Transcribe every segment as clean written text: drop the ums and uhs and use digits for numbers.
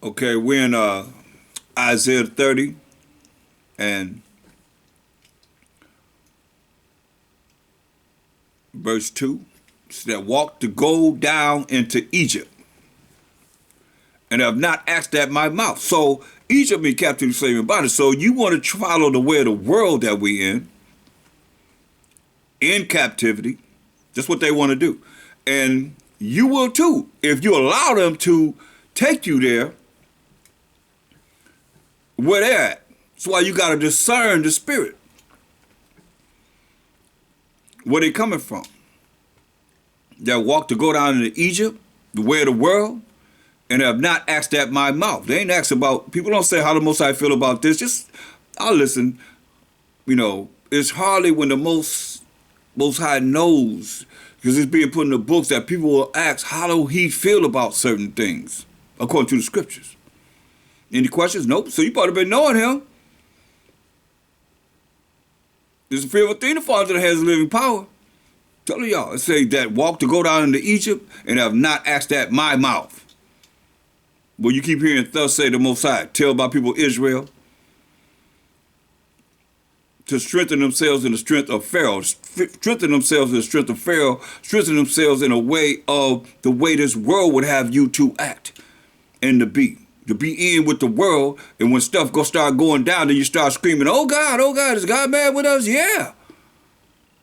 Okay, we're in Isaiah 30 and verse 2. It said, that walk to go down into Egypt and have not asked at my mouth. So Egypt in captivity, slave and bondage. So you want to follow the way of the world that we in captivity. That's what they want to do. And you will too, if you allow them to take you there where they're at. That's why you got to discern the spirit. Where they coming from. That walk to go down into Egypt, the way of the world, and have not asked at my mouth. They ain't asked about, people don't say how the Most High feel about this. Just, I'll listen. You know, it's hardly when the Most High knows, because it's being put in the books, that people will ask, how do he feel about certain things, according to the scriptures. Any questions? Nope. So you probably been knowing him. There's a fearful thing to fall into the hands of living power. Tell y'all, it say that walk to go down into Egypt and have not asked at my mouth. Well, you keep hearing thus say the Most High, tell my people Israel to strengthen themselves in the strength of Pharaoh, strengthen themselves in the strength of Pharaoh, strengthen themselves in a way of the way this world would have you to act and to be in with the world. And when stuff start going down, then you start screaming, oh God, is God mad with us? Yeah.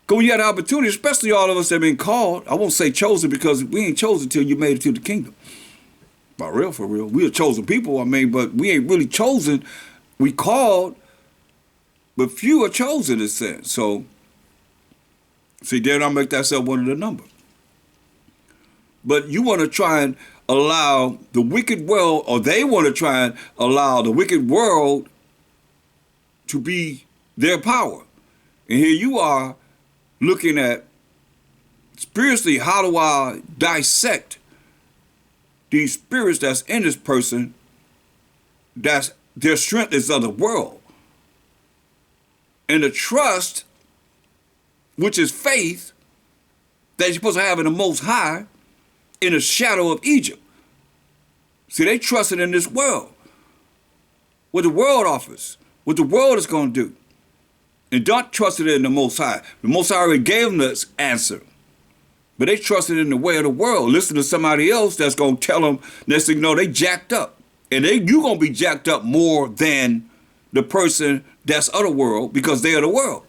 Because when you had the opportunity, especially all of us that have been called, I won't say chosen because we ain't chosen till you made it to the kingdom. For real. We are chosen people, but we ain't really chosen. We called, but few are chosen, it says. So, see, then I'll make that one of the number. But you want to try and allow the wicked world, or they want to try and allow the wicked world to be their power. And here you are looking at spiritually, how do I dissect these spirits that's in this person, that's their strength is of the world. And the trust, which is faith, that you're supposed to have in the Most High, in the shadow of Egypt. See, they trusted in this world, what the world offers, what the world is going to do. And don't trust it in the Most High. The Most High already gave them this answer. But they trusted in the way of the world. Listen to somebody else that's going to tell them, next thing you know, they jacked up. And you going to be jacked up more than the person that's of the world, because they are the world.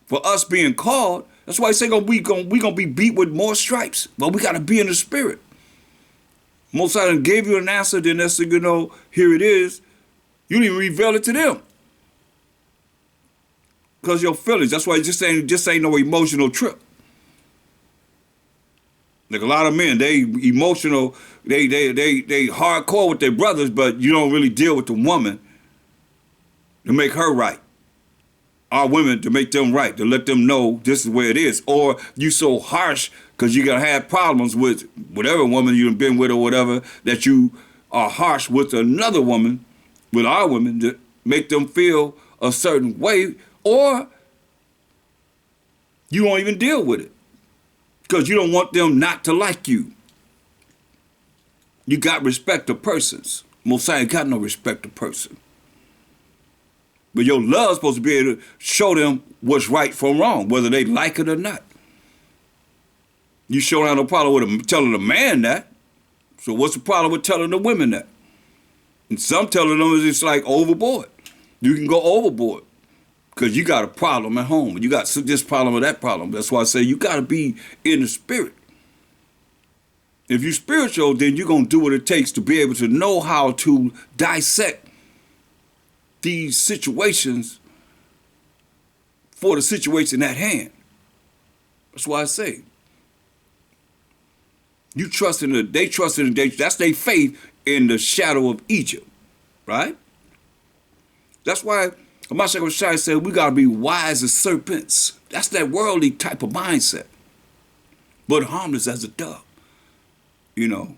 For us being called, that's why I say we gonna be beat with more stripes. But we got to be in the spirit. Most of them gave you an answer, then next thing you know, here it is. You didn't even reveal it to them. Because your feelings, that's why it just ain't no emotional trip. Like a lot of men, they emotional, they hardcore with their brothers, but you don't really deal with the woman to make her right. Our women to make them right, to let them know this is where it is. Or you so harsh because you're going to have problems with whatever woman you've been with or whatever, that you are harsh with another woman, with our women, to make them feel a certain way, or you won't even deal with it because you don't want them not to like you. You got respect of persons. Mosiah ain't got no respect of person. But your love's supposed to be able to show them what's right from wrong, whether they like it or not. You sure have no problem with them telling a man that. So what's the problem with telling the women that? And some telling them is it's like overboard. You can go overboard because you got a problem at home. You got this problem or that problem. That's why I say you got to be in the spirit. If you're spiritual, then you're going to do what it takes to be able to know how to dissect these situations for the situation at hand. That's why I say you trust in they trusted in that's their faith in the shadow of Egypt, right? That's why Mashiach Shai said we gotta be wise as serpents. That's that worldly type of mindset, but harmless as a dove. You know,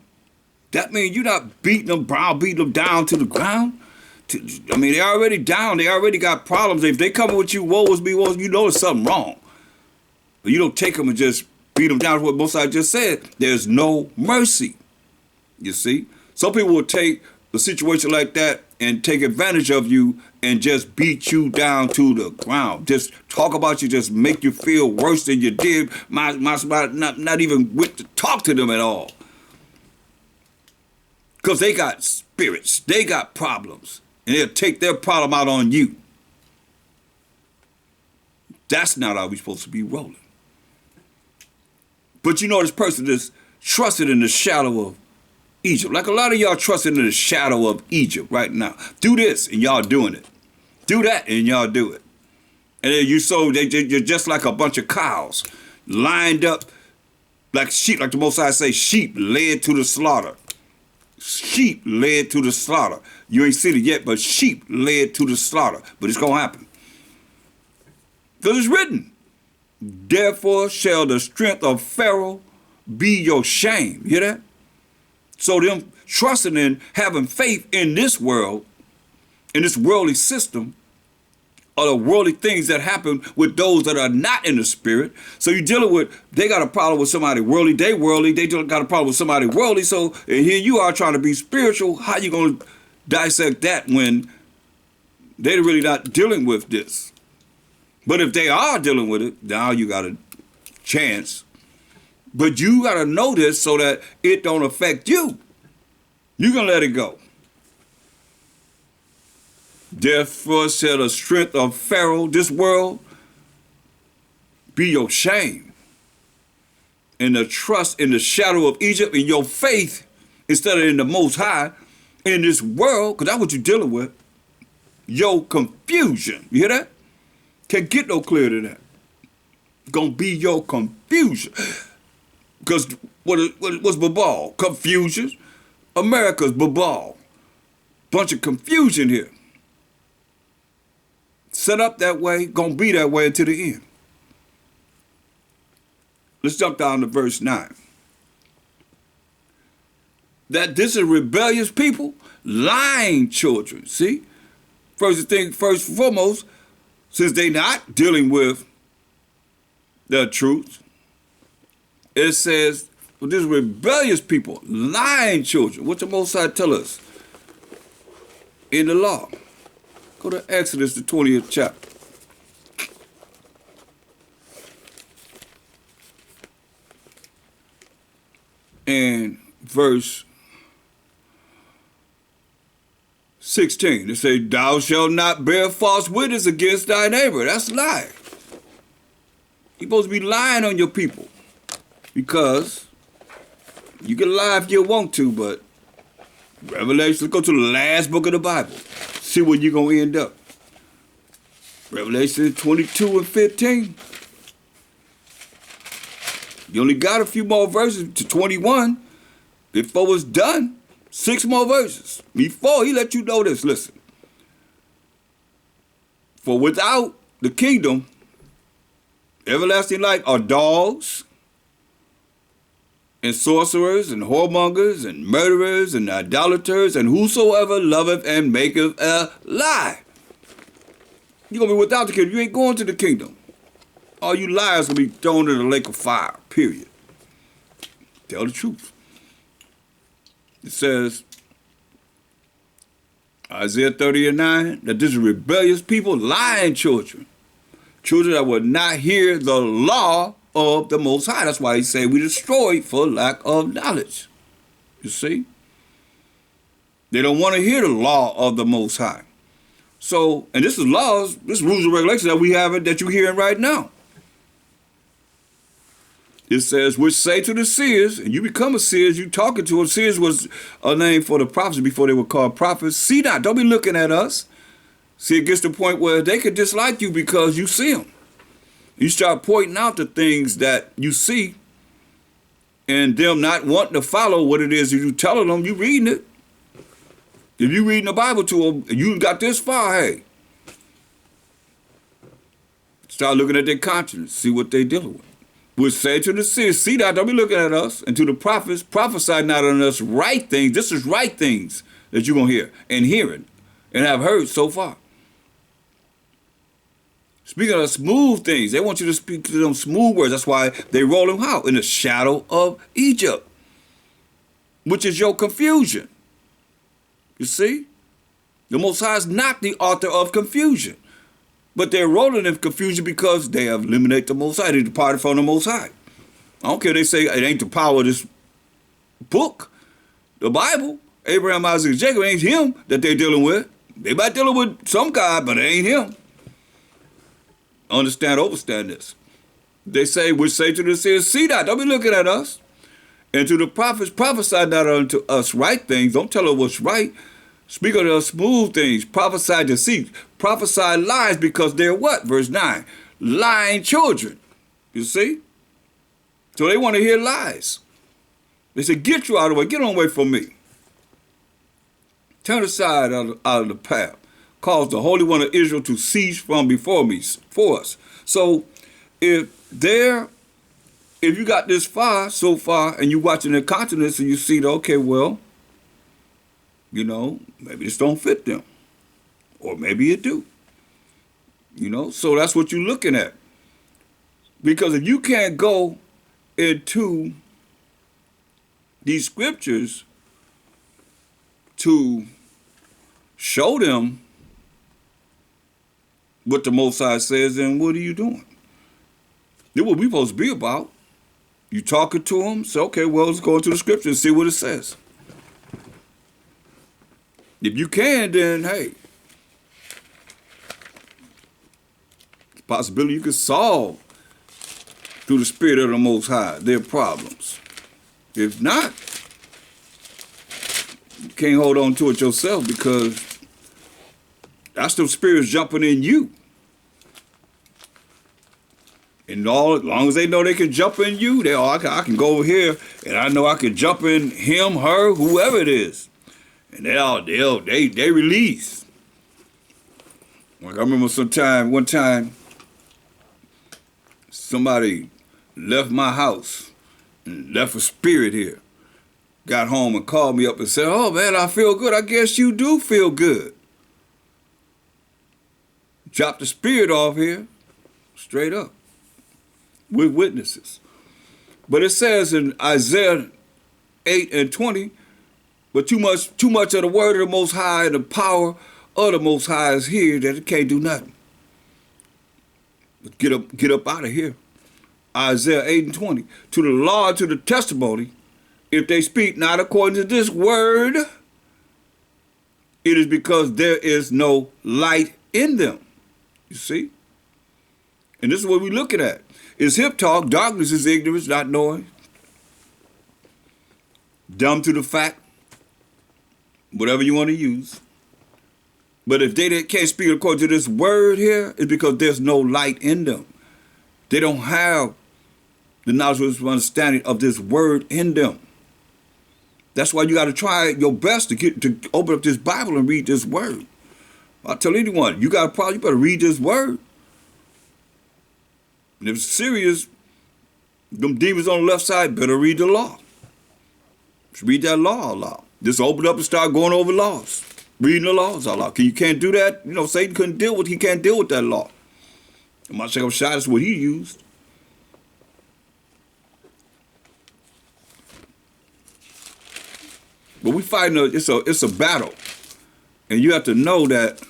that means you're not beating them down to the ground. They already down. They already got problems. If they come with you, woe is me, you know there's something wrong. But you don't take them and just beat them down to what Mosiah just said. There's no mercy. You see? Some people will take a situation like that and take advantage of you and just beat you down to the ground. Just talk about you, just make you feel worse than you did. Not even with to talk to them at all. Because they got spirits. They got problems. And they'll take their problem out on you. That's not how we're supposed to be rolling. But you know, this person is trusted in the shadow of Egypt. Like a lot of y'all trusting in the shadow of Egypt right now. Do this and y'all doing it. Do that and y'all do it. And then you're just like a bunch of cows lined up like sheep, like the Most High say, sheep led to the slaughter. Sheep led to the slaughter. You ain't seen it yet, but sheep led to the slaughter. But it's going to happen. Because it's written, therefore shall the strength of Pharaoh be your shame. You hear that? So them trusting in having faith in this world, in this worldly system, are the worldly things that happen with those that are not in the spirit. So you're dealing with, they got a problem with somebody worldly, they got a problem with somebody worldly. So and here you are trying to be spiritual. How you going to dissect that when they're really not dealing with this? But if they are dealing with it, now you got a chance. But you got to know this so that it don't affect you. You can let it go. Therefore shall the strength of Pharaoh, this world, be your shame. And the trust in the shadow of Egypt, in your faith, instead of in the Most High, in this world, because that's what you're dealing with, your confusion. You hear that? Can't get no clearer than that. Gonna be your confusion. Because what's Babal? Confusion. America's Babal. Bunch of confusion here. Set up that way, gonna be that way until the end. Let's jump down to verse 9. That this is rebellious people, lying children. See? First and foremost, since they not dealing with the truth, it says, well, this rebellious people, lying children. What the Most High tell us in the law? Go to Exodus, the 20th chapter. And verse 16, it says, thou shalt not bear false witness against thy neighbor. That's a lie. You're supposed to be lying on your people. Because you can lie if you want to, but Revelation, let's go to the last book of the Bible. See where you're going to end up. Revelation 22 and 15. You only got a few more verses to 21 before it's done. 6 more verses. Before he let you know this, listen. For without the kingdom, everlasting life are dogs, and sorcerers, and whoremongers, and murderers, and idolaters, and whosoever loveth and maketh a lie. You're going to be without the kingdom. You ain't going to the kingdom. All you liars going to be thrown in the lake of fire, period. Tell the truth. It says, Isaiah 30 and 9, that this is rebellious people, lying children. Children that will not hear the law of the Most High. That's why he said we destroyed for lack of knowledge. You see? They don't want to hear the law of the Most High. So, and this is laws, this rules and regulations that we have, that you're hearing right now. It says, which say to the seers, and you become a seer, you talking to them. Seers was a name for the prophets before they were called prophets. See not, don't be looking at us. See, it gets to the point where they could dislike you because you see them. You start pointing out the things that you see and them not wanting to follow what it is you telling them, you reading it. If you reading the Bible to them, and you got this far, hey, start looking at their conscience, see what they dealing with. Which say to the seers, see that, don't be looking at us. And to the prophets, prophesy not on us right things. This is right things that you're going to hear and hearing and have heard so far. Speaking of smooth things, they want you to speak to them smooth words. That's why they roll them out in the shadow of Egypt, which is your confusion. You see? The Most High is not the author of confusion. But they're rolling in confusion because they have eliminated the Most High. They departed from the Most High. I don't care. They say it ain't the power of this book, the Bible. Abraham, Isaac, and Jacob, ain't him that they're dealing with. They might dealing with some God, but it ain't him. Understand, overstand this. They say, which say to the seers, see not, don't be looking at us. And to the prophets, prophesy not unto us right things. Don't tell us what's right. Speak unto us smooth things. Prophesy deceit. Prophesy lies because they're what? Verse 9. Lying children. You see? So they want to hear lies. They say, get you out of the way. Get on away from me. Turn aside out of the path. Cause the Holy One of Israel to cease from before me, for us. So if you got this far, so far, and you watching the continents and you see, okay, well, you know, maybe this don't fit them. Or maybe it do. You know, so that's what you're looking at. Because if you can't go into these scriptures to show them what the Most High says, then what are you doing? This is what we're supposed to be about. You talking to them, say, okay, well, let's go into the scripture and see what it says. If you can, then, hey, it's a possibility you can solve through the Spirit of the Most High their problems. If not, you can't hold on to it yourself because that's the spirits jumping in you. And as long as they know they can jump in you, I can go over here and I know I can jump in him, her, whoever it is. And they release. Like I remember one time, somebody left my house and left a spirit here. Got home and called me up and said, oh man, I feel good. I guess you do feel good. Dropped the spirit off here, straight up, with witnesses. But it says in Isaiah 8:20, but too much of the word of the Most High and the power of the Most High is here that it can't do nothing. But get up out of here. Isaiah 8:20, to the law, to the testimony, if they speak not according to this word, it is because there is no light in them. You see? And this is what we're looking at. It's hip talk. Darkness is ignorance, not knowing. Dumb to the fact. Whatever you want to use. But if they can't speak according to this word here, it's because there's no light in them. They don't have the knowledge and understanding of this word in them. That's why you got to try your best to open up this Bible and read this word. I'll tell anyone, you got a problem, you better read this word. And if it's serious, them demons on the left side better read the law. Just read that law aloud. Just open up and start going over laws. Reading the laws aloud. You can't do that. You know, Satan he can't deal with that law. And my second shot is what he used. But we fighting it's a battle. And you have to know that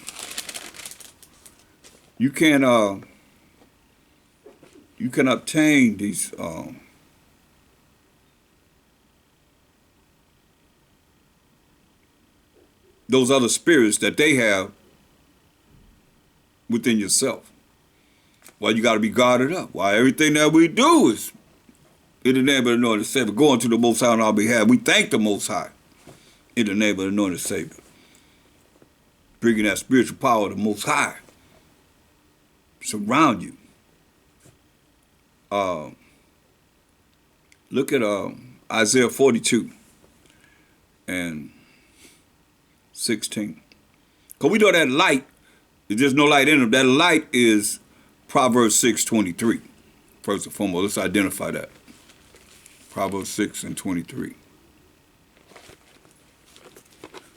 you can obtain these those other spirits that they have within yourself. Well, you got to be guarded up. Why everything that we do is in the name of the Lord and Savior, going to the Most High on our behalf. We thank the Most High in the name of the Lord and Savior. Bringing that spiritual power of the Most High surround you. Look at Isaiah 42 and 16. Because we know that light, there's no light in them. That light is Proverbs 6:23. First and foremost, let's identify that. Proverbs 6:23.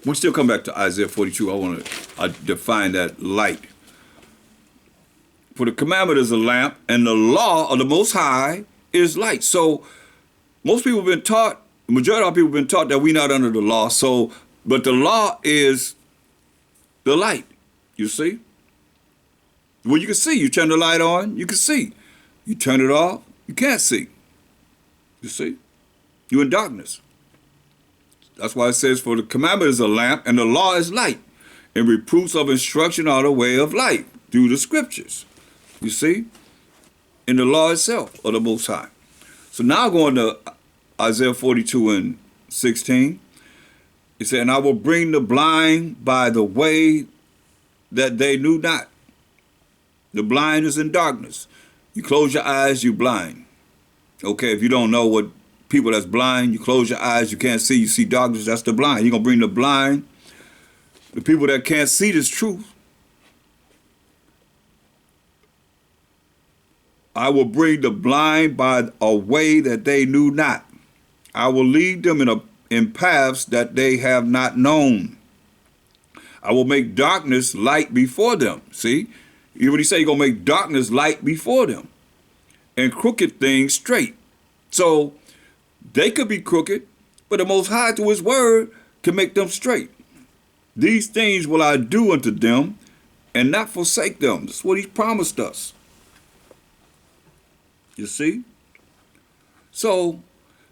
We'll still come back to Isaiah 42. I want to define that light. For the commandment is a lamp, and the law of the Most High is light. So most people have been taught, the majority of people have been taught that we're not under the law. So But the law is the light, you see? Well, you can see. You turn the light on, you can see. You turn it off, you can't see. You see? You're in darkness. That's why it says, for the commandment is a lamp and the law is light, and reproofs of instruction are the way of life through the scriptures. You see? In the law itself of the Most High. So now going to Isaiah 42:16, it said, and I will bring the blind by the way that they knew not. The blind is in darkness. You close your eyes, you blind. Okay, if you don't know what people that's blind, you close your eyes, you can't see, you see darkness, that's the blind. You're going to bring the blind, the people that can't see this truth. I will bring the blind by a way that they knew not. I will lead them in paths that they have not known. I will make darkness light before them. See? You already say you're going to make darkness light before them and crooked things straight. So they could be crooked, but the Most High through his word can make them straight. These things will I do unto them and not forsake them. That's what he promised us. You see? So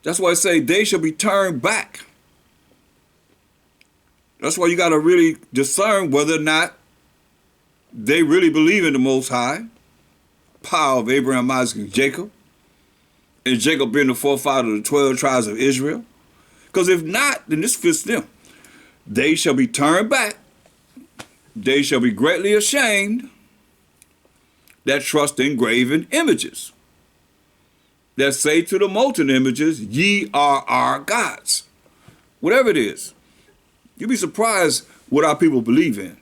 that's why I say they shall be turned back. That's why you got to really discern whether or not they really believe in the Most High, power of Abraham, Isaac, and Jacob, and Jacob being the forefather of the 12 tribes of Israel. Because if not, then this fits them. They shall be turned back. They shall be greatly ashamed that trust in graven images, that say to the molten images, ye are our gods. Whatever it is. You'd be surprised what our people believe in.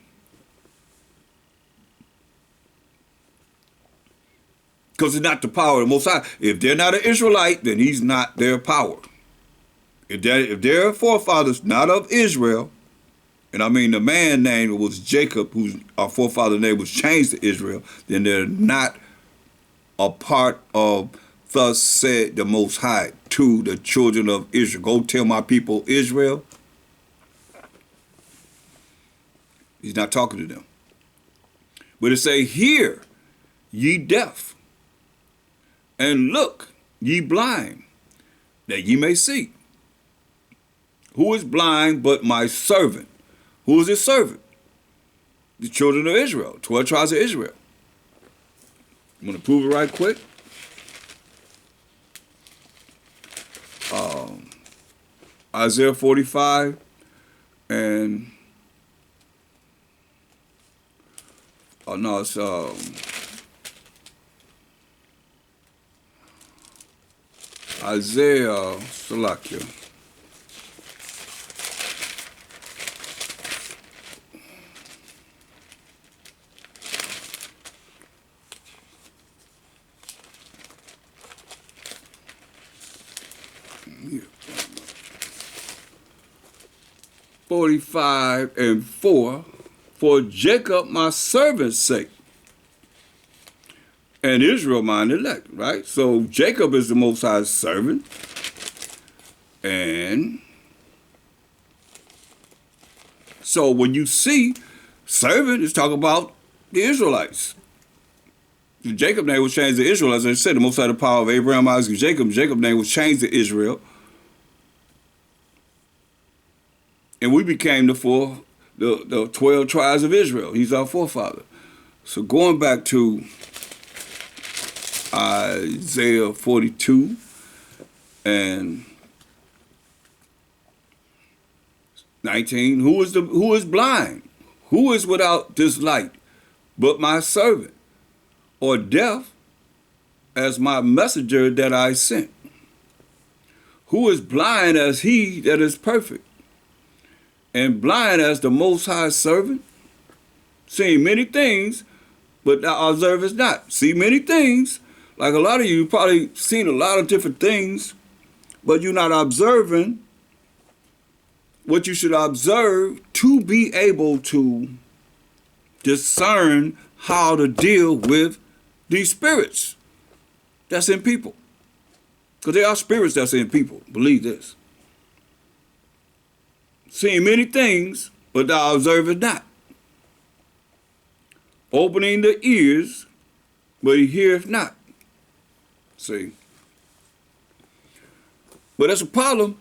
Because it's not the power of the Most High. If they're not an Israelite, then he's not their power. If their forefathers not of Israel, and I mean the man name was Jacob, whose our forefather name was changed to Israel, then they're not a part of thus said the Most High to the children of Israel. Go tell my people Israel. He's not talking to them. But it say, hear, ye deaf, and look, ye blind, that ye may see. Who is blind but my servant? Who is his servant? The children of Israel, 12 tribes of Israel. I'm going to prove it right quick. Isaiah 45 and it's Isaiah Salakia. Yeah. 45:4, for Jacob my servant's sake, and Israel mine elect, right? So Jacob is the Most High's servant, and so when you see servant, it's talking about the Israelites. The Jacob name was changed to Israel, as I said, the Most High, the power of Abraham, Isaac, and Jacob. Jacob name was changed to Israel. And we became the 12 tribes of Israel. He's our forefather. So going back to Isaiah 42 and 19, who is blind? Who is without this light but my servant, or deaf as my messenger that I sent? Who is blind as he that is perfect, and blind as the Most High servant, seeing many things, but thou observest not. See many things, like a lot of you probably seen a lot of different things, but you're not observing what you should observe to be able to discern how to deal with these spirits that's in people. Because there are spirits that's in people. Believe this. seeing many things, but thou observest not. Opening the ears, but he heareth not. See? But that's a problem.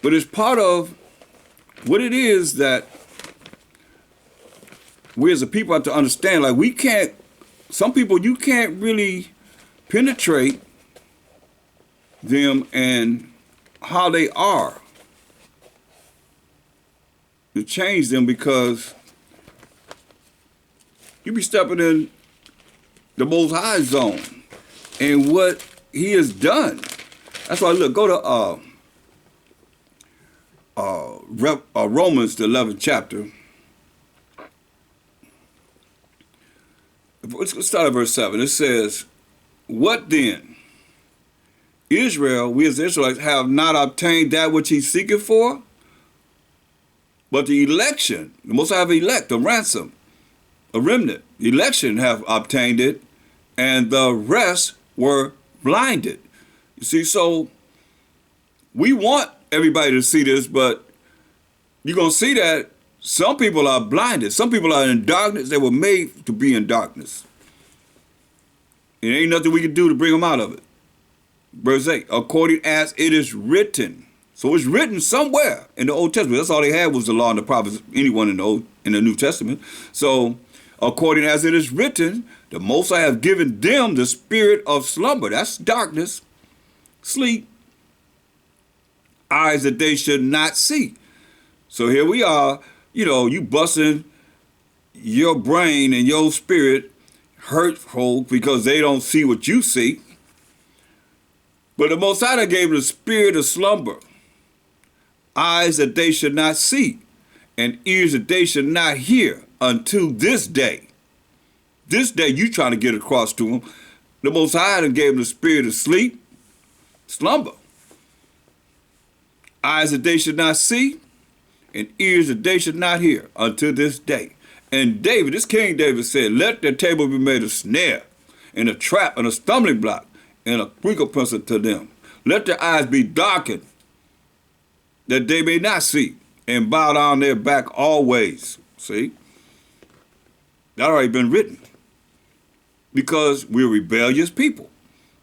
But it's part of what it is that we as a people have to understand. Like, we can't, some people, you can't really penetrate them and how they are to change them, because you be stepping in the Most High zone and what he has done. That's why, look, go to Romans, the 11th chapter. Let's start at verse 7. It says, what then? Israel, we as Israelites, have not obtained that which he seeketh for, but the election, the Most High have elect, a ransom, a remnant. The election have obtained it, and the rest were blinded. You see, so we want everybody to see this, but you're going to see that some people are blinded. Some people are in darkness. They were made to be in darkness. And ain't nothing we can do to bring them out of it. Verse 8, according as it is written. So it's written somewhere in the Old Testament. That's all they had was the law and the prophets, anyone in the New Testament. So according as it is written, the Most High have given them the spirit of slumber. That's darkness, sleep, eyes that they should not see. So here we are, you busting your brain and your spirit hurtful because they don't see what you see. But the Most High gave them the spirit of slumber, eyes that they should not see, and ears that they should not hear until this day. This day you trying to get across to them. The Most High gave them the spirit of sleep, slumber, eyes that they should not see, and ears that they should not hear until this day. And David, this King David said, let their table be made a snare, and a trap, and a stumbling block, and a recompense to them. Let their eyes be darkened, that they may not see, and bow down their back always. See? That already been written. Because we're rebellious people.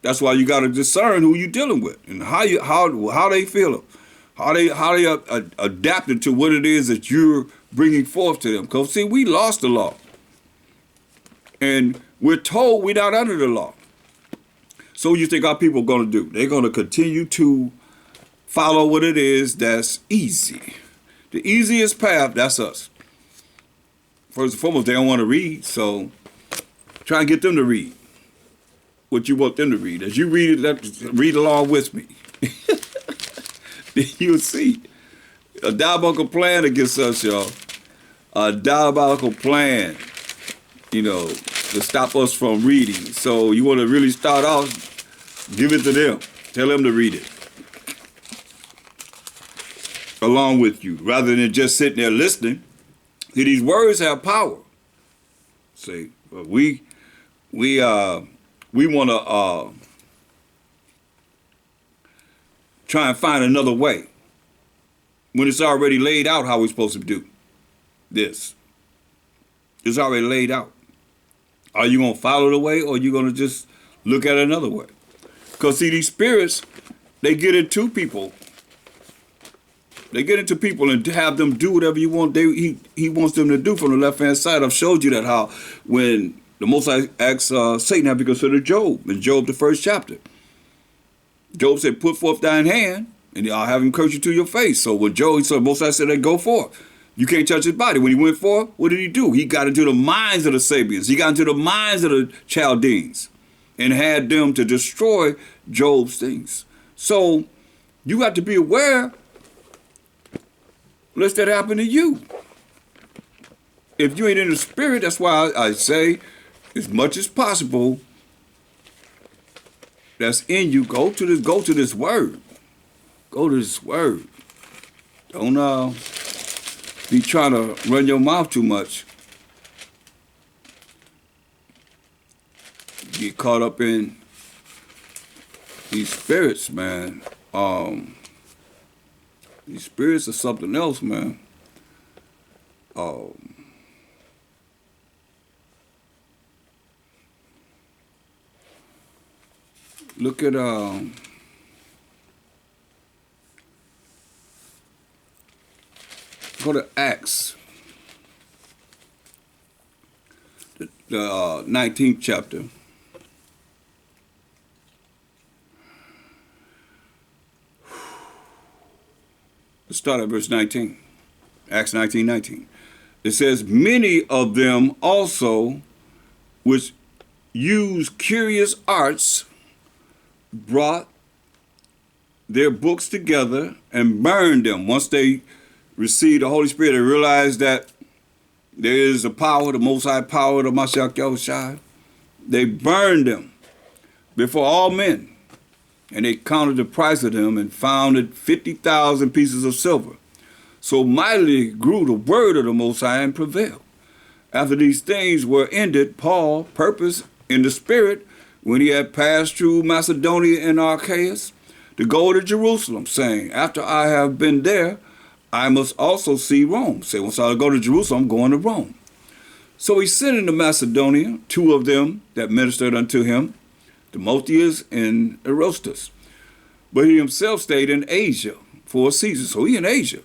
That's why you got to discern who you're dealing with and how they feel, how they adapting to what it is that you're bringing forth to them. Because see, we lost the law, and we're told we're not under the law. So what do you think our people are going to do? They're going to continue to follow what it is that's easy. The easiest path, that's us. First and foremost, they don't want to read, so try and get them to read what you want them to read. As you read it, read along with me. You'll see a diabolical plan against us, y'all. A diabolical plan, to stop us from reading. So you want to really start off, give it to them. Tell them to read it along with you, rather than just sitting there listening. See, these words have power. See, we want to try and find another way when it's already laid out how we're supposed to do this. It's already laid out. Are you going to follow the way, or are you going to just look at another way? Because see, these spirits, they get into people. They get into people and have them do whatever you want. He wants them to do from the left-hand side. I've showed you that how when the Most High asked Satan how to consider Job in Job, the 1st chapter. Job said, put forth thine hand, and I'll have him curse you to your face. So when Job, so Most High said, go forth. You can't touch his body. When he went forth, what did he do? He got into the minds of the Sabians. He got into the minds of the Chaldeans and had them to destroy Job's things. So you got to be aware, lest that happen to you. If you ain't in the spirit, that's why I say, as much as possible, that's in you, go to this word. Go to this word. Don't be trying to run your mouth too much. Get caught up in these spirits, man. These spirits are something else, man. Look at go to Acts, the 19th chapter. Let's start at verse 19. Acts 19:19. It says, many of them also which use curious arts brought their books together and burned them. Once they received the Holy Spirit, they realized that there is the power, the Most High power of Mashiach Yahushua. They burned them before all men, and they counted the price of them and found it 50,000 pieces of silver. So mightily grew the word of the Most High and prevailed. After these things were ended, Paul purposed in the Spirit, when he had passed through Macedonia and Achaia, to go to Jerusalem, saying, after I have been there, I must also see Rome. Say, once I go to Jerusalem, I'm going to Rome. So he sent into Macedonia 2 of them that ministered unto him, Timotheus and Erastus. But he himself stayed in Asia for a season. So he in Asia.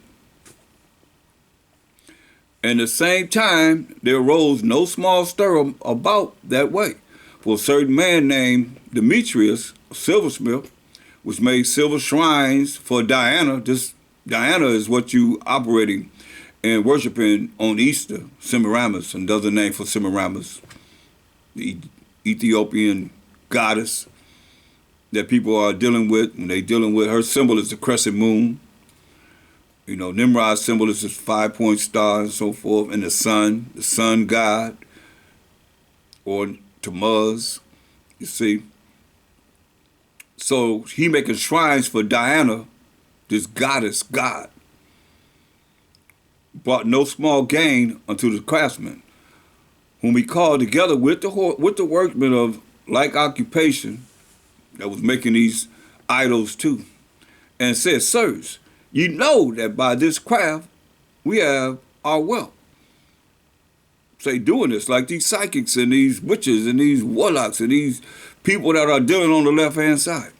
And the same time, there arose no small stir about that way. For a certain man named Demetrius, a silversmith, which made silver shrines for Diana. This Diana is what you operating and worshiping on Easter, Semiramis, another name for Semiramis, the Ethiopian goddess that people are dealing with. When they dealing with, her symbol is the crescent moon. You know, Nimrod's symbol is this 5-point star and so forth, and the sun god, or Tammuz, you see. So he making shrines for Diana, this goddess god. Brought no small gain unto the craftsmen, whom he called together with the workmen of like occupation that was making these idols too, and said, sirs, you know that by this craft we have our wealth. Say, doing this like these psychics and these witches and these warlocks and these people that are dealing on the left-hand side,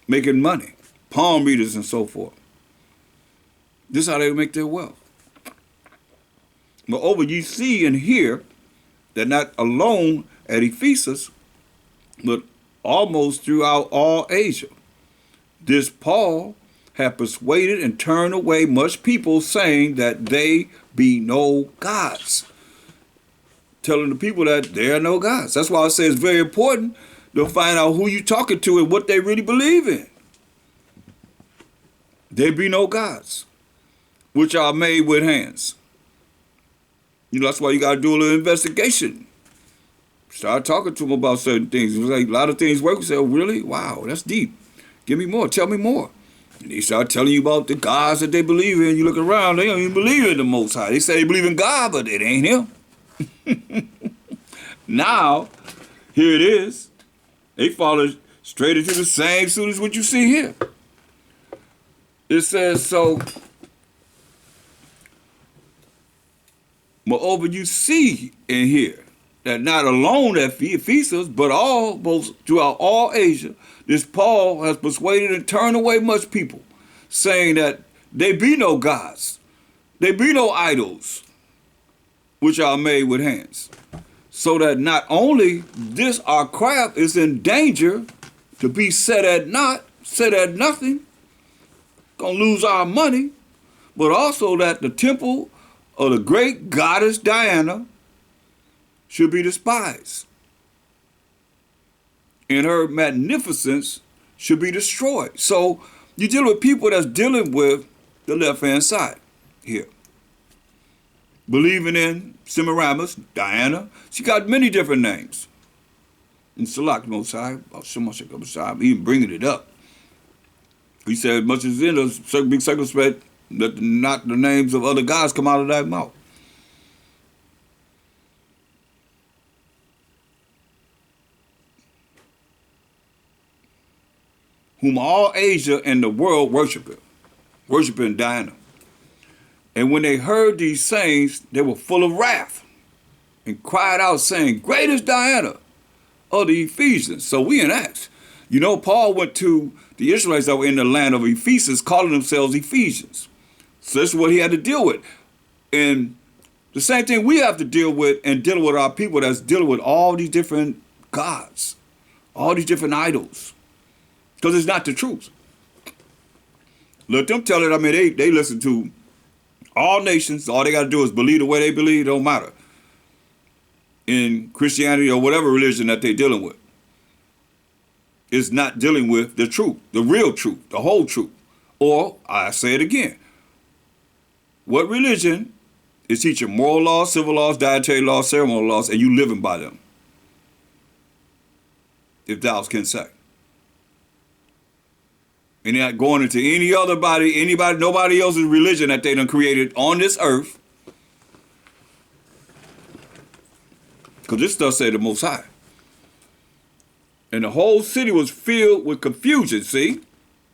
making money, palm readers and so forth. This is how they make their wealth. Moreover, you see and hear that not alone at Ephesus, but almost throughout all Asia, this Paul have persuaded and turned away much people, saying that they be no gods. Telling the people that there are no gods. That's why I say it's very important to find out who you're talking to and what they really believe in. There be no gods, which are made with hands. You know, that's why you got to do a little investigation. Start talking to them about certain things. It was like a lot of things work. You say, oh, really? Wow, that's deep. Give me more. Tell me more. And they start telling you about the gods that they believe in. You look around, they don't even believe in the Most High. They say they believe in God, but it ain't him. Now, here it is. They follow straight into the same suit as what you see here. It says, so, moreover, you see and hear that not alone at Ephesus, but both throughout all Asia, this Paul has persuaded and turned away much people, saying that there be no gods, there be no idols, which are made with hands. So that not only this our craft is in danger to be set at naught, set at nothing, gonna lose our money, but also that the temple of the great goddess Diana should be despised, and her magnificence should be destroyed. So you deal with people that's dealing with the left-hand side here. Believing in Semiramis, Diana. She got many different names. In Salak Mosai, even bringing it up. He said, much as in us, be circumspect, let not the names of other gods come out of thy mouth. Whom all Asia and the world worshipeth. worshiping Diana. And when they heard these sayings, they were full of wrath and cried out, saying, "Great is Diana of the Ephesians." So we in Acts. You know, Paul went to the Israelites that were in the land of Ephesus, calling themselves Ephesians. So this is what he had to deal with. And the same thing we have to deal with and dealing with our people that's dealing with all these different gods, all these different idols, because it's not the truth. Let them tell it. I mean, they listen to all nations. All they got to do is believe the way they believe. It don't matter. In Christianity or whatever religion that they're dealing with, it's not dealing with the truth, the real truth, the whole truth. Or, I say it again, what religion is teaching moral laws, civil laws, dietary laws, ceremonial laws, and you living by them? If thou can say. And they're not going into nobody else's religion that they done created on this earth. Because this stuff say the Most High. And the whole city was filled with confusion, see?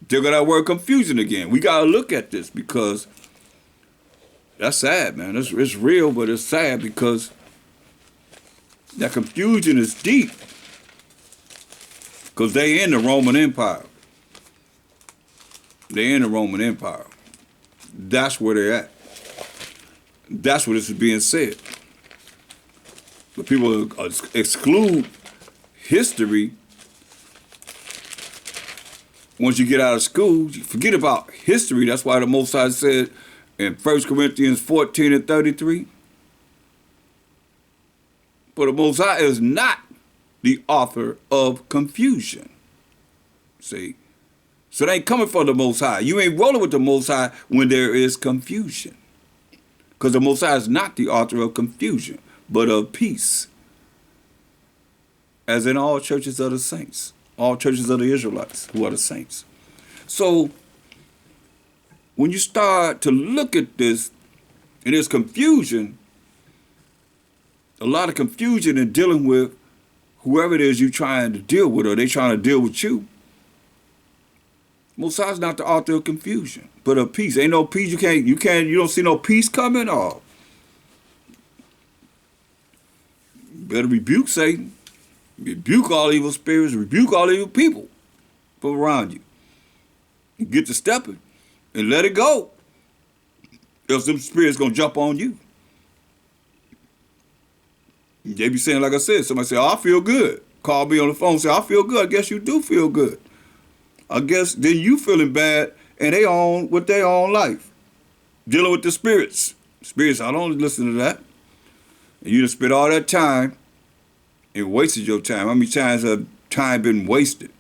There got that word confusion again. We got to look at this because that's sad, man. It's real, but it's sad because that confusion is deep. Because they in the Roman Empire. They in the Roman Empire. That's where they're at. That's what this is being said. But people exclude history. Once you get out of school, you forget about history. That's why the Most High said in 1 Corinthians 14 and 33, but the Most High is not the author of confusion. See? So they ain't coming from the Most High. You ain't rolling with the Most High when there is confusion. Because the Most High is not the author of confusion, but of peace. As in all churches of the saints. All churches of the Israelites who are the saints. So when you start to look at this, and there's confusion, a lot of confusion in dealing with whoever it is you're trying to deal with, or they trying to deal with you. Most High's not the author of confusion, but of peace. Ain't no peace. You don't see no peace coming. Or better rebuke Satan, rebuke all evil spirits, rebuke all evil people from around you. You get to stepping and let it go. Else them spirits gonna jump on you. They be saying, like I said, somebody say, "Oh, I feel good." Call me on the phone, say, "I feel good." I guess you do feel good. I guess then you feeling bad and they on with their own life. Dealing with the spirits. Spirits, I don't listen to that. And you done spent all that time and wasted your time. How many times have time been wasted?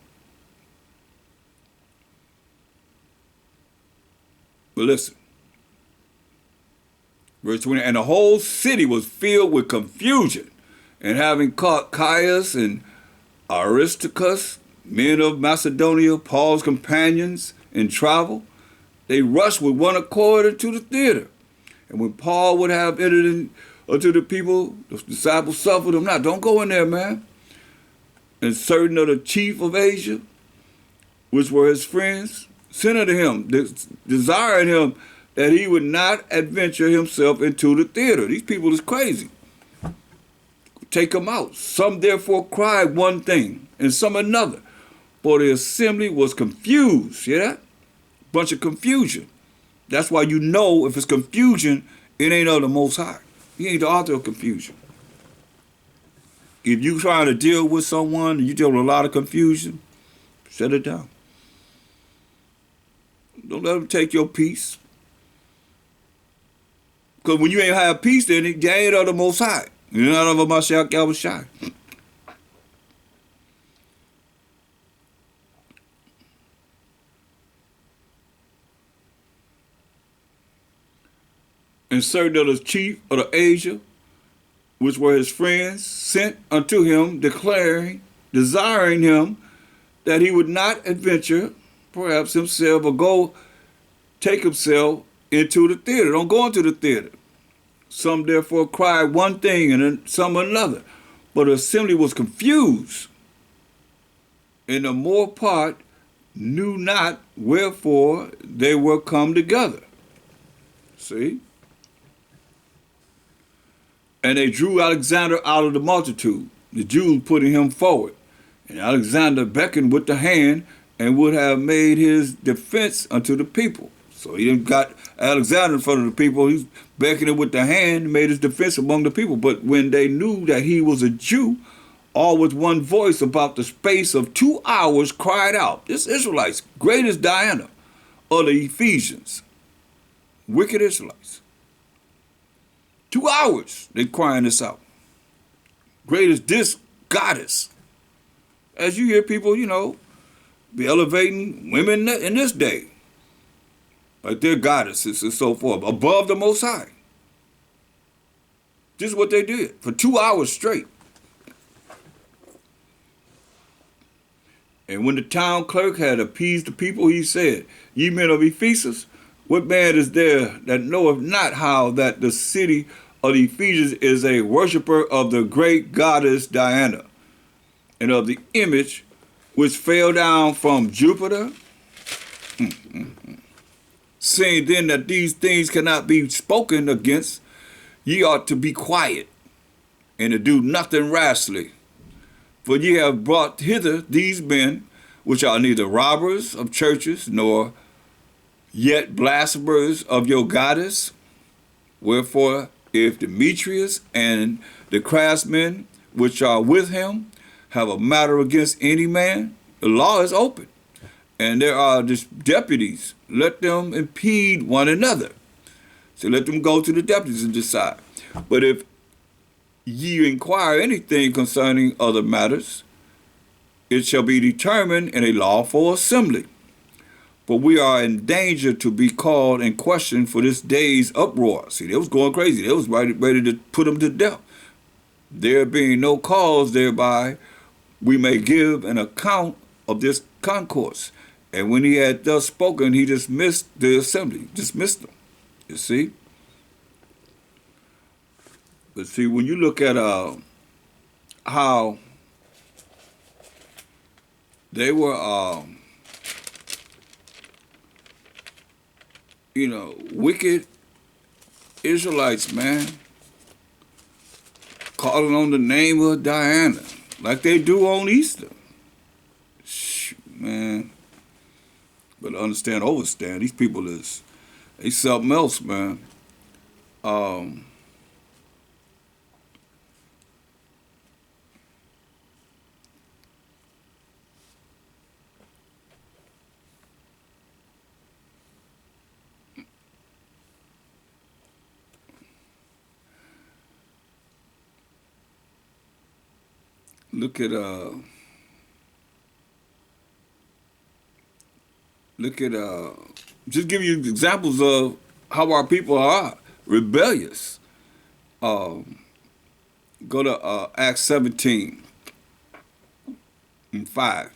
But listen. Verse 20, and the whole city was filled with confusion, and having caught Caius and Aristarchus, men of Macedonia, Paul's companions in travel, they rushed with one accord into the theater. And when Paul would have entered into the people, the disciples suffered him not. Don't go in there, man. And certain of the chief of Asia, which were his friends, sent unto him, desiring him that he would not adventure himself into the theater. These people is crazy. Take them out. Some therefore cried one thing, and some another. For the assembly was confused. See that? Bunch of confusion. That's why you know if it's confusion, it ain't of the Most High. He ain't the author of confusion. If you trying to deal with someone and you deal with a lot of confusion, shut it down. Don't let them take your peace. Because when you ain't have peace, then it ain't of the Most High. You're not of a Mashiach Yahushua. And certain of the chief of the Asia, which were his friends, sent unto him, desiring him that he would not adventure, perhaps himself, or go take himself into the theater. Don't go into the theater. Some therefore cried one thing and then some another. But the assembly was confused. And the more part knew not wherefore they were come together. See? And they drew Alexander out of the multitude, the Jews putting him forward. And Alexander beckoned with the hand and would have made his defense unto the people. So he didn't got Alexander in front of the people. He's beckoning with the hand and made his defense among the people. But when they knew that he was a Jew, all with one voice about the space of 2 hours cried out, this Israelites, great is Diana of the Ephesians, wicked Israelites. 2 hours they crying this out. Great is this goddess. As you hear people, be elevating women in this day, like they're goddesses and so forth, above the Most High. This is what they did for 2 hours straight. And when the town clerk had appeased the people, he said, Ye men of Ephesus, what man is there that knoweth not how that the city of the Ephesians is a worshiper of the great goddess Diana, and of the image which fell down from Jupiter? Saying then that these things cannot be spoken against, ye ought to be quiet, and to do nothing rashly. For ye have brought hither these men, which are neither robbers of churches, nor yet blasphemers of your goddess. Wherefore, if Demetrius and the craftsmen which are with him have a matter against any man, the law is open, and there are deputies. Let them impede one another. So let them go to the deputies and decide. But if ye inquire anything concerning other matters, it shall be determined in a lawful assembly. For we are in danger to be called and questioned for this day's uproar. See, they was going crazy. They was ready to put them to death. There being no cause thereby, we may give an account of this concourse. And when he had thus spoken, he dismissed the assembly, dismissed them. You see? But see, when you look at how they were, wicked Israelites, man, calling on the name of Diana, like they do on Easter. Shoot, man. But understand, overstand, these people they something else, man. Look at just give you examples of how our people are rebellious. Go to Acts 17 and 5.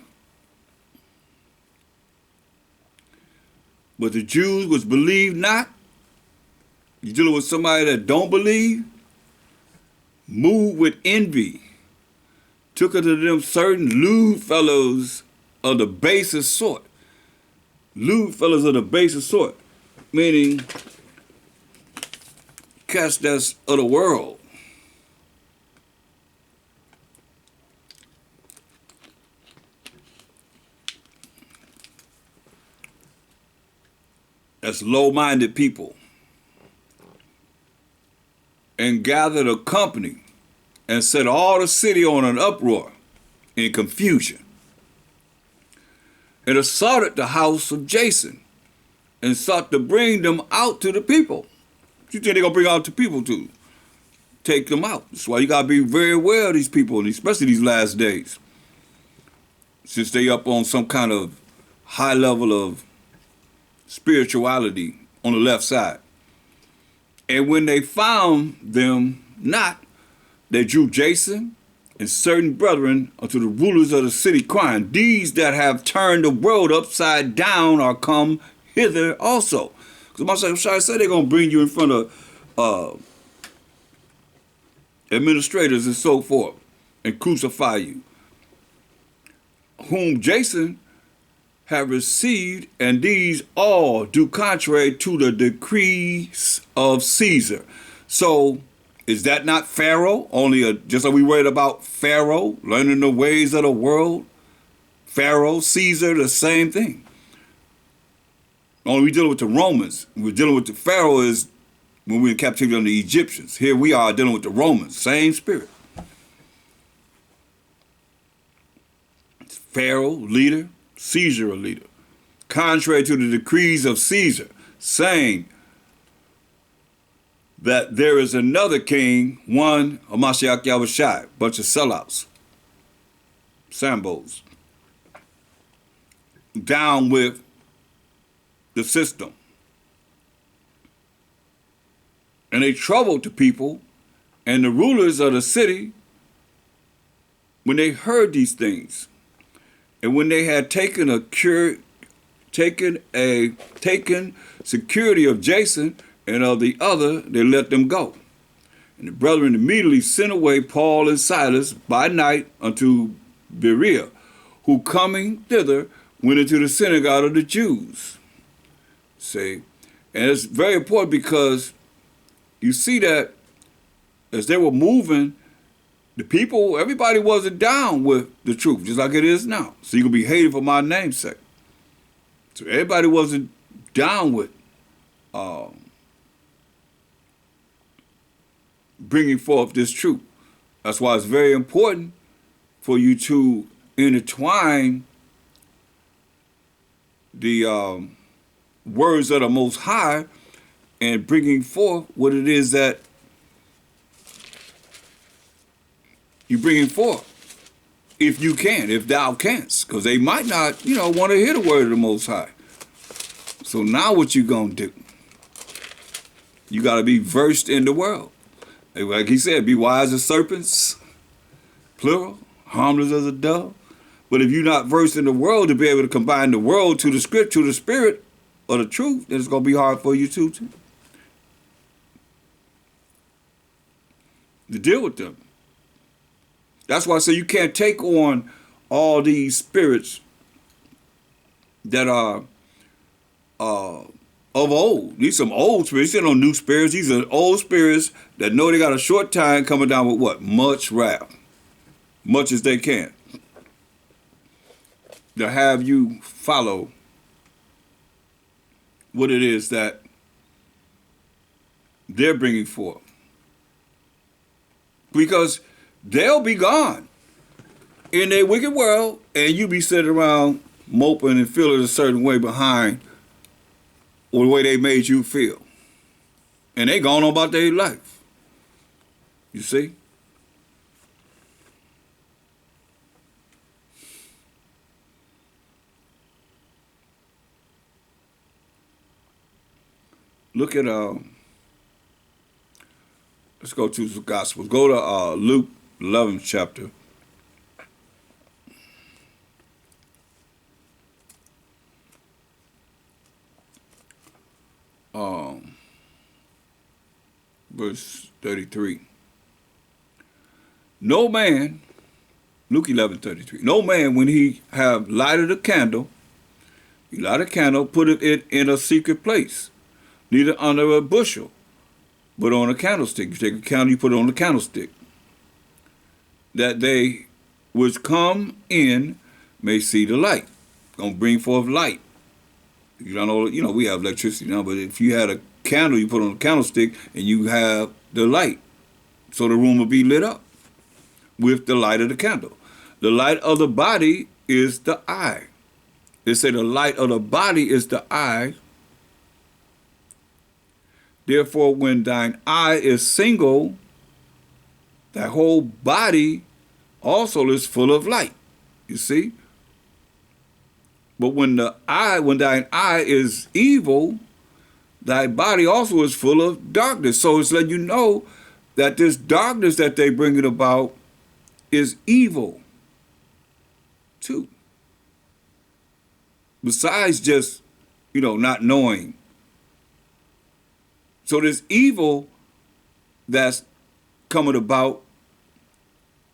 But the Jews which believe not, you're dealing with somebody that don't believe, moved with envy, took unto them certain lewd fellows of the basest sort. Lewd fellows of the basest sort, meaning cats that's of the world. That's low-minded people. And gathered a company and set all the city on an uproar in confusion, and assaulted the house of Jason and sought to bring them out to the people. What you think they're going to bring out to people to take them out? That's why you got to be very aware of these people, and especially these last days, since they up on some kind of high level of spirituality on the left side. And when they found them not, they drew Jason and certain brethren unto the rulers of the city, crying, These that have turned the world upside down are come hither also. Because I said they're going to bring you in front of administrators and so forth and crucify you. Whom Jason have received, and these all do contrary to the decrees of Caesar. So, is that not Pharaoh? Just like we read about Pharaoh learning the ways of the world. Pharaoh, Caesar, the same thing. Only we dealing with the Romans. We're dealing with the Pharaoh is when we were in captivity under the Egyptians. Here we are dealing with the Romans, same spirit. Pharaoh, leader, Caesar, a leader. Contrary to the decrees of Caesar, saying that there is another king, one, Hamashiach Yahushai, bunch of sellouts, Sambos, down with the system. And they troubled the people and the rulers of the city when they heard these things. And when they had taken security of Jason and of the other, they let them go. And the brethren immediately sent away Paul and Silas by night unto Berea, who coming thither went into the synagogue of the Jews. See, and it's very important because you see that as they were moving, the people, everybody wasn't down with the truth, just like it is now. So you can be hated for my name's sake. So everybody wasn't down with bringing forth this truth. That's why it's very important for you to intertwine the words of the Most High and bringing forth what it is that you bringing forth, if you can, if thou canst, because they might not, want to hear the word of the Most High. So now what you gonna do? You got to be versed in the world. Like he said, be wise as serpents, plural, harmless as a dove. But if you're not versed in the world to be able to combine the world to the script, to the spirit of the truth, then it's going to be hard for you to deal with them. That's why I say you can't take on all these spirits that are of old. These some old spirits. These are no new spirits. These are old spirits that know they got a short time coming down with what? Much wrath. Much as they can. To have you follow what it is that they're bringing forth. Because they'll be gone in their wicked world, and you be sitting around moping and feeling a certain way behind or the way they made you feel. And they gone on about their life. You see? Look at, let's go to the Gospels. Go to Luke 11th chapter. Verse 33. No man, Luke 11:33. No man, when he have lighted a candle, he light a candle, put it in a secret place, neither under a bushel, but on a candlestick. You take a candle, you put it on the candlestick, that they which come in may see the light. Gonna bring forth light. You don't know, we have electricity now, but if you had a candle, you put on a candlestick and you have the light. So the room will be lit up with the light of the candle. The light of the body is the eye. They say the light of the body is the eye. Therefore, when thine eye is single, thy whole body also is full of light. You see? But when thine eye is evil, thy body also is full of darkness. So it's letting you know that this darkness that they bringing about is evil too. Besides just, not knowing. So this evil that's coming about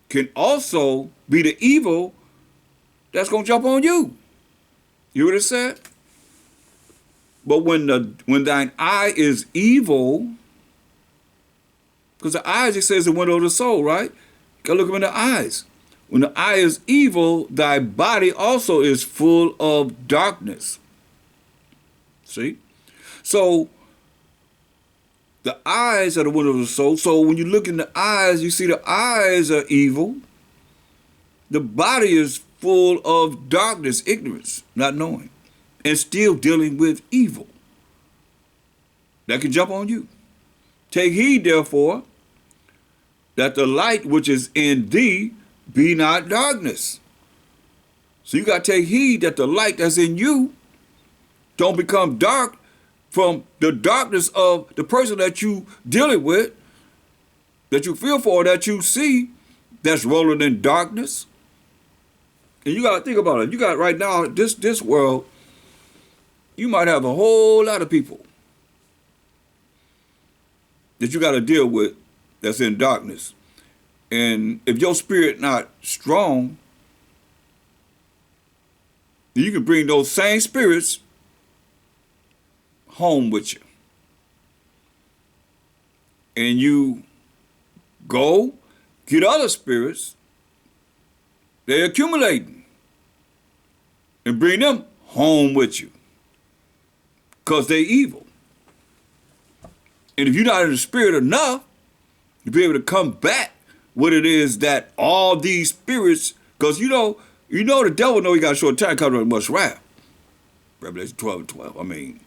can also be the evil that's going to jump on you. You hear what it said? But when thine eye is evil, because the eyes, it says, the window of the soul, right? You gotta look them in the eyes. When the eye is evil, thy body also is full of darkness. See? So the eyes are the window of the soul. So when you look in the eyes, you see the eyes are evil. The body is full of darkness, ignorance, not knowing, and still dealing with evil. That can jump on you. Take heed, therefore, that the light which is in thee be not darkness. So you got to take heed that the light that's in you don't become dark from the darkness of the person that you dealing with, that you feel for, that you see, that's rolling in darkness. And you got to think about it. You got right now, this world, you might have a whole lot of people that you got to deal with that's in darkness. And if your spirit not strong, then you can bring those same spirits home with you. And you go get other spirits, they're accumulating, and bring them home with you because they're evil. And if you're not in the spirit enough, you'll be able to come back what it is that all these spirits, because you know the devil know he got a short time coming with much wrath. Revelation 12:12. I mean,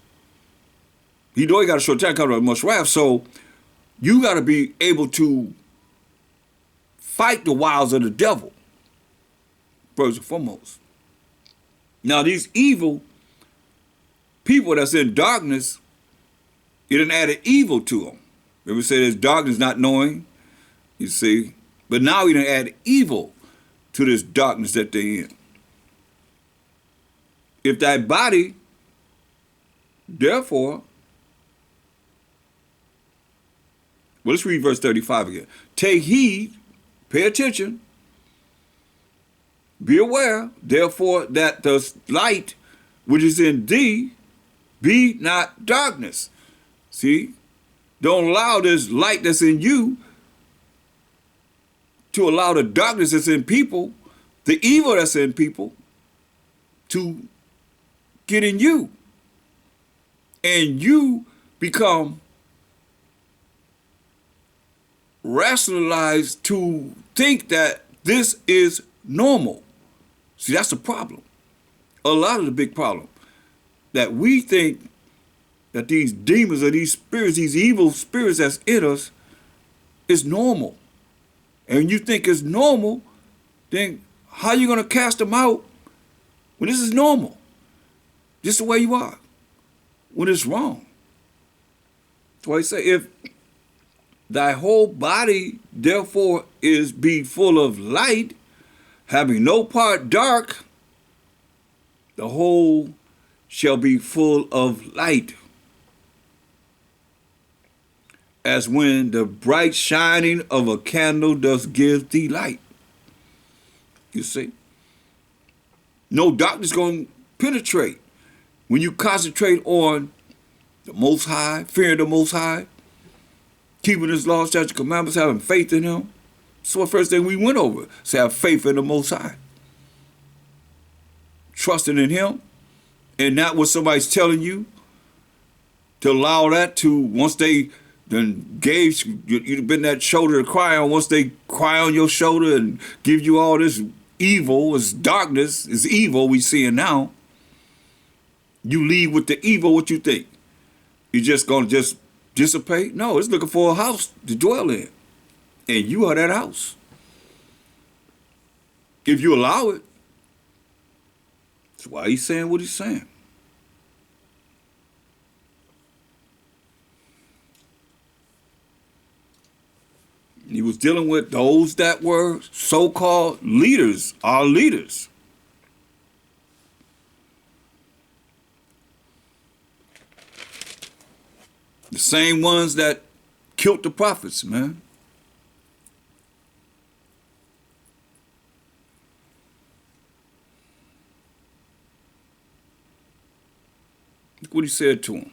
he know he got a short time coming with much wrath. So you got to be able to fight the wiles of the devil, first and foremost. Now, these evil people that's in darkness, it done added evil to them. Remember, say there's darkness not knowing, you see. But now he done add evil to this darkness that they're in. If thy body, therefore, well, let's read verse 35 again. Take heed, pay attention, be aware, therefore, that the light which is in thee be not darkness. See? Don't allow this light that's in you to allow the darkness that's in people, the evil that's in people, to get in you. And you become rationalized to think that this is normal. See, that's the problem. A lot of the big problem. That we think that these demons or these spirits, these evil spirits that's in us, is normal. And when you think it's normal, then how are you going to cast them out when this is normal? This is the way you are. When it's wrong. That's why he say, if thy whole body therefore is be full of light, having no part dark, the whole shall be full of light. As when the bright shining of a candle does give thee light. You see? No darkness going to penetrate. When you concentrate on the Most High, fearing the Most High, keeping His laws, statutes, commandments, having faith in Him. That's the first thing we went over. Say, have faith in the Most High. Trusting in Him and not what somebody's telling you. To allow that to, once they then gave, you've been that shoulder to cry on, once they cry on your shoulder and give you all this evil, this darkness, this evil we seeing now, you leave with the evil, what you think? You just gonna just dissipate? No, it's looking for a house to dwell in. And you are that house. If you allow it. That's why he's saying what he's saying. He was dealing with those that were so-called leaders, our leaders. The same ones that killed the prophets, man. what he said to him.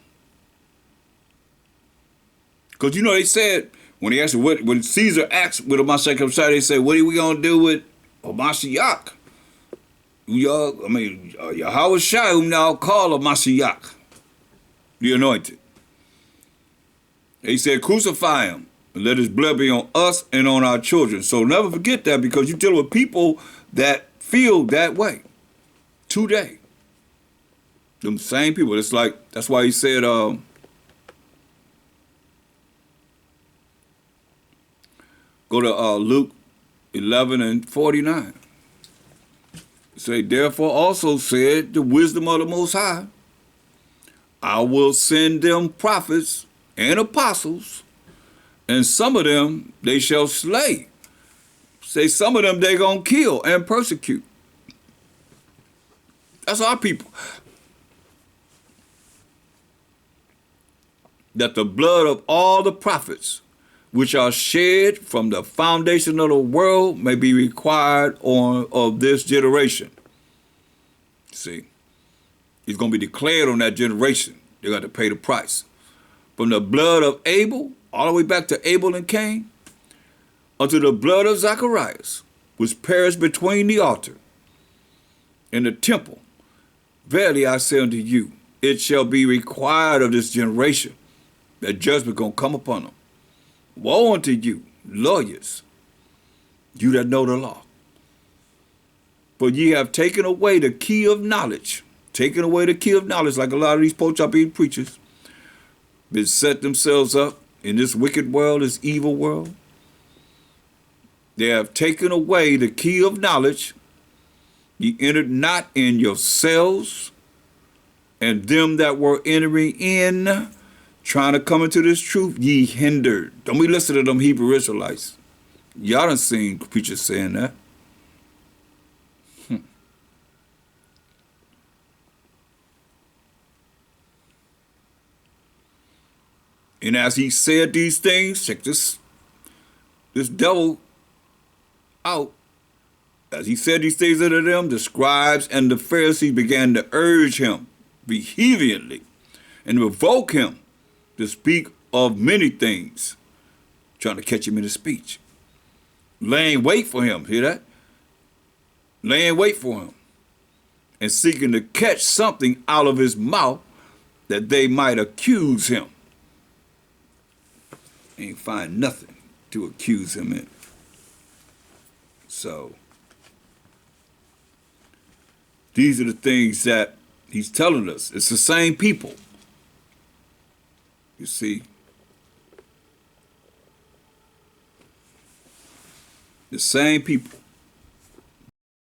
Because you know they said, when they asked when Caesar asked with Mashiach Hamashai, they said, what are we going to do with Mashiach? Yahweh Shai, whom now call Mashiach, the anointed. They said, crucify him, and let his blood be on us and on our children. So never forget that, because you deal with people that feel that way today. Them same people. It's like, that's why he said, go to Luke 11:49. Say, therefore also said the wisdom of the Most High, I will send them prophets and apostles, and some of them they shall slay. Say, some of them they gonna kill and persecute. That's our people. That the blood of all the prophets which are shed from the foundation of the world may be required of this generation. See, it's going to be declared on that generation. They got to pay the price. From the blood of Abel, all the way back to Abel and Cain, unto the blood of Zacharias, which perished between the altar and the temple. Verily I say unto you, it shall be required of this generation that judgment going to come upon them. Woe unto you, lawyers, you that know the law. For ye have taken away the key of knowledge. Taken away the key of knowledge, like a lot of these poach-up-eating preachers. Been set themselves up in this wicked world, this evil world. They have taken away the key of knowledge. Ye entered not in yourselves, and them that were entering in, trying to come into this truth, ye hindered. Don't be listening to them Hebrew Israelites. Y'all done seen preachers saying that. And as he said these things, check this devil out. As he said these things unto them, the scribes and the Pharisees began to urge him vehemently and revoke him to speak of many things, trying to catch him in his speech. Laying wait for him, hear that? Laying wait for him and seeking to catch something out of his mouth that they might accuse him. Ain't find nothing to accuse him in. So, these are the things that he's telling us. It's the same people. You see, the same people.